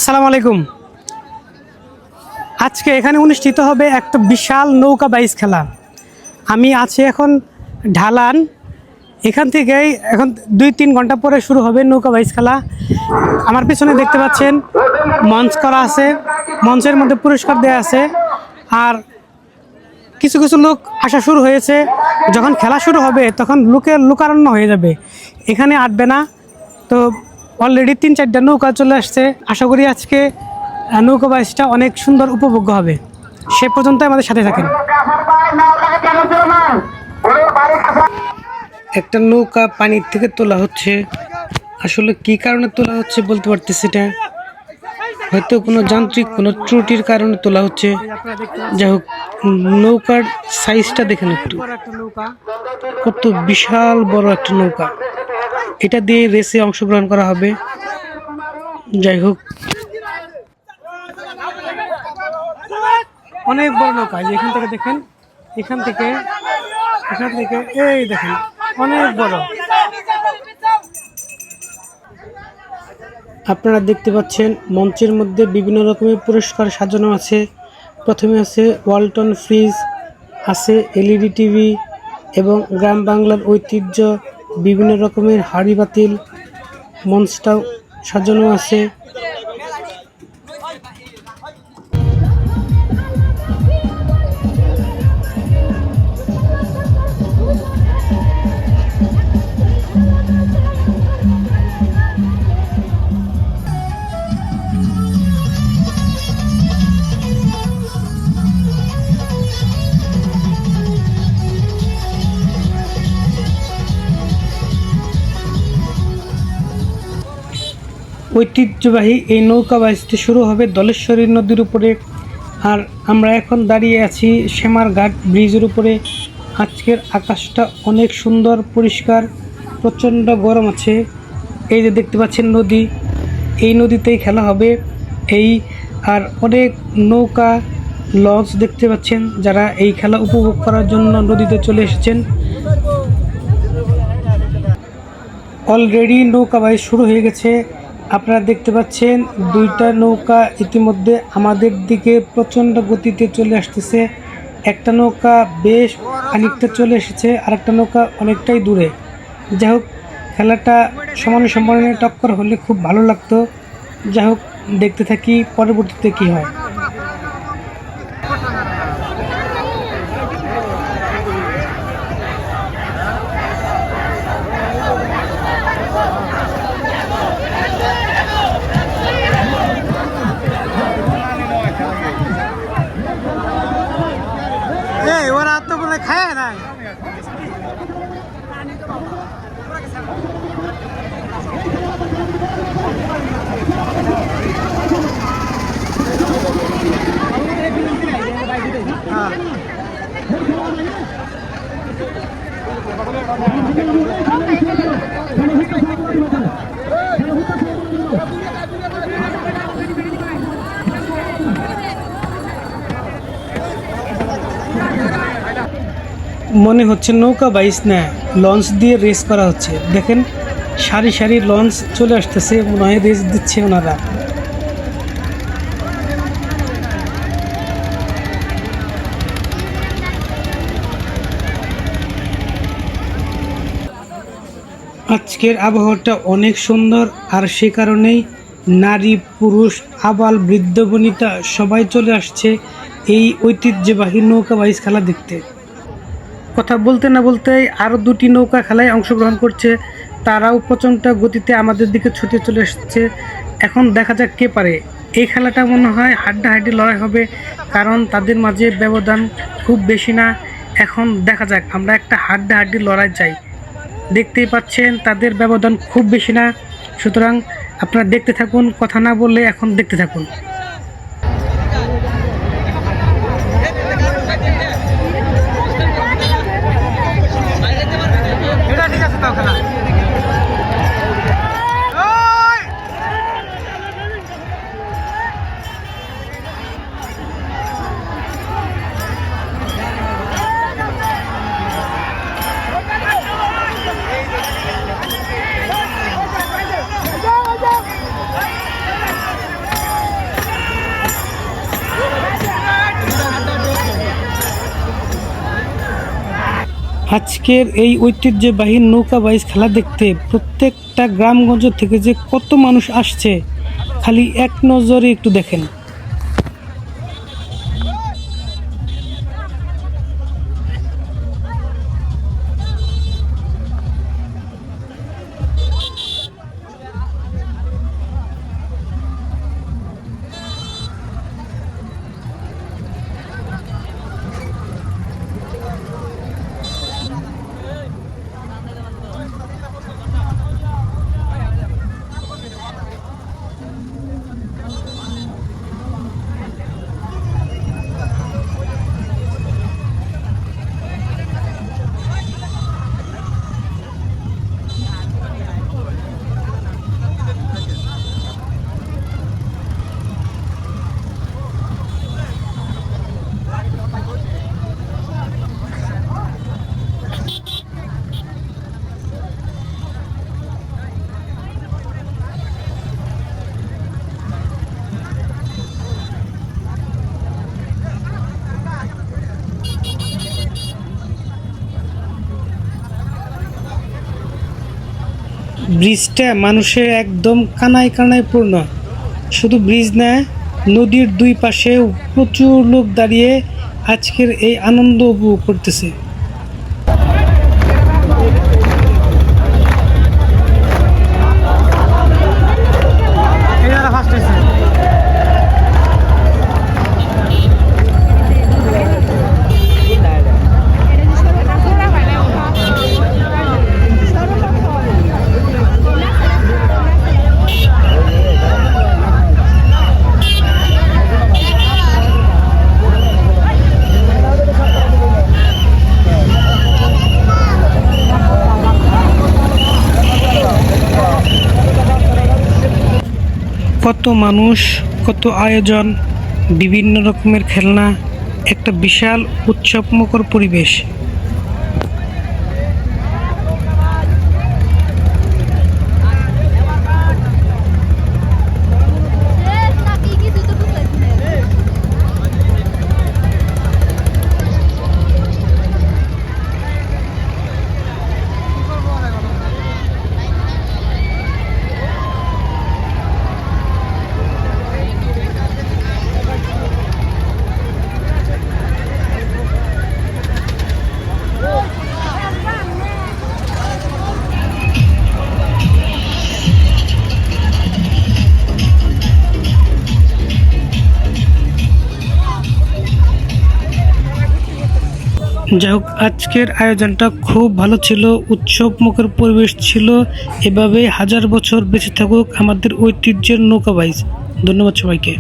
আসসালামু আলাইকুম। আজকে এখানে অনুষ্ঠিত হবে একটা বিশাল নৌকা বাইচ খেলা। আমি আছি এখন ঢালান। এখান থেকেই এখন 2-3 ঘন্টা পরে শুরু হবে নৌকা বাইচ খেলা। আমার পিছনে দেখতে পাচ্ছেন মঞ্চ করা আছে, মঞ্চের মধ্যে পুরস্কার দেওয়া আছে। আর কিছু কিছু লোক আসা শুরু হয়েছে। যখন খেলা শুরু হবে তখন লোকারণ্য হয়ে যাবে, এখানে আটবে না। তো অলরেডি 3-4টা নৌকা চলে আসছে। আশা করি আজকে নৌকা বাইচটা অনেক সুন্দর উপভোগ্য হবে। সে পর্যন্ত আমাদের সাথে থাকেন। একটা নৌকা পানির থেকে তোলা হচ্ছে। আসলে কি কারণে তোলা হচ্ছে বলতে পারতেছি না, হয়তো কোনো যান্ত্রিক কোনো ত্রুটির কারণে তোলা হচ্ছে। যাই হোক, নৌকার সাইজটা দেখেন একটু, কত বিশাল বড় একটা নৌকা। এটা দিয়ে রেসে অংশগ্রহণ করা হবে। যাই হোক, অনেক বড় নৌকা। এখান থেকে দেখেন, এখান থেকে এই দেখেন, অনেক বড়। আপনারা দেখতে পাচ্ছেন মঞ্চের মধ্যে বিভিন্ন রকমের পুরস্কার সাজানো আছে। প্রথমে আছে ওয়ালটন ফ্রিজ, আছে এলইডি টিভি এবং গ্রাম বাংলার ঐতিহ্য বিভিন্ন রকমের হাঁড়ি বাতিল। মঞ্চটাও সাজানো আছে। ঐতিহ্যবাহী এই নৌকা বাইচটি শুরু হবে দলেশ্বরী নদীর উপরে। আর আমরা এখন দাঁড়িয়ে আছি শ্যামারঘাট ব্রিজের উপরে। আজকের আকাশটা অনেক সুন্দর, পরিষ্কার, প্রচণ্ড গরম আছে। এই যে দেখতে পাচ্ছেন নদী, এই নদীতেই খেলা হবে। আর অনেক নৌকা, লঞ্চ দেখতে পাচ্ছেন, যারা এই খেলা উপভোগ করার জন্য নদীতে চলে এসেছেন। অলরেডি নৌকা বাইচ শুরু হয়ে গেছে। আপনারা দেখতে পাচ্ছেন 2টা নৌকা ইতিমধ্যে আমাদের দিকে প্রচণ্ড গতিতে চলে আসতেছে। একটা নৌকা বেশ খানিকটা চলে এসেছে, আরেকটা নৌকা অনেকটাই দূরে। যাই হোক, খেলাটা সমানে সমানে টক্কর হলে খুব ভালো লাগতো। যাই হোক, দেখতে থাকি পরবর্তীতে কী হয়। ওরা তো বলে খায় না। মনে হচ্ছে নৌকা বাইচ না, লঞ্চ দিয়ে রেস করা হচ্ছে। দেখেন, সারি সারি লঞ্চ চলে আসতেছে, মনে হয় রেস দিচ্ছে ওনারা। আজকের আবহাওয়াটা অনেক সুন্দর, আর সে কারণেই নারী, পুরুষ, আবাল, বৃদ্ধ বনিতা সবাই চলে আসছে এই ঐতিহ্যবাহী নৌকা বাইচ খেলা দেখতে। কথা বলতে না বলতেই আরও 2টি নৌকা খেলায় অংশগ্রহণ করছে। তারাও প্রচণ্ড গতিতে আমাদের দিকে ছুটে চলে এসেছে। এখন দেখা যাক কে পারে। এই খেলাটা মনে হয় হাড্ডাহাড্ডি লড়াই হবে, কারণ তাদের মাঝে ব্যবধান খুব বেশি না। এখন দেখা যাক, আমরা একটা হাড্ডাহাড্ডি লড়াই চাই। দেখতেই পাচ্ছেন তাদের ব্যবধান খুব বেশি না। সুতরাং আপনারা দেখতে থাকুন, কথা না বললে এখন দেখতে থাকুন। আজকের এই ঐতিহ্যবাহী নৌকা বাইচ খেলা দেখতে প্রত্যেকটা গ্রামগঞ্জ থেকে যে কত মানুষ আসছে খালি এক নজরে একটু দেখেন। ব্রিজটা মানুষের একদম কানায় কানায় পূর্ণ। শুধু ব্রিজ না, নদীর দুই পাশেও প্রচুর লোক দাঁড়িয়ে আজকের এই আনন্দ উপভোগ করতেছে। কত মানুষ, কত আয়োজন, বিভিন্ন রকমের খেলনা, একটা বিশাল উৎসবমুখর পরিবেশ। যাই হোক, আজকের আয়োজনটা খুব ভালো ছিল, উৎসবমুখর পরিবেশ ছিল। এভাবে হাজার বছর বেঁচে থাকুক আমাদের ঐতিহ্যের নৌকা বাইচ। ধন্যবাদ সবাইকে।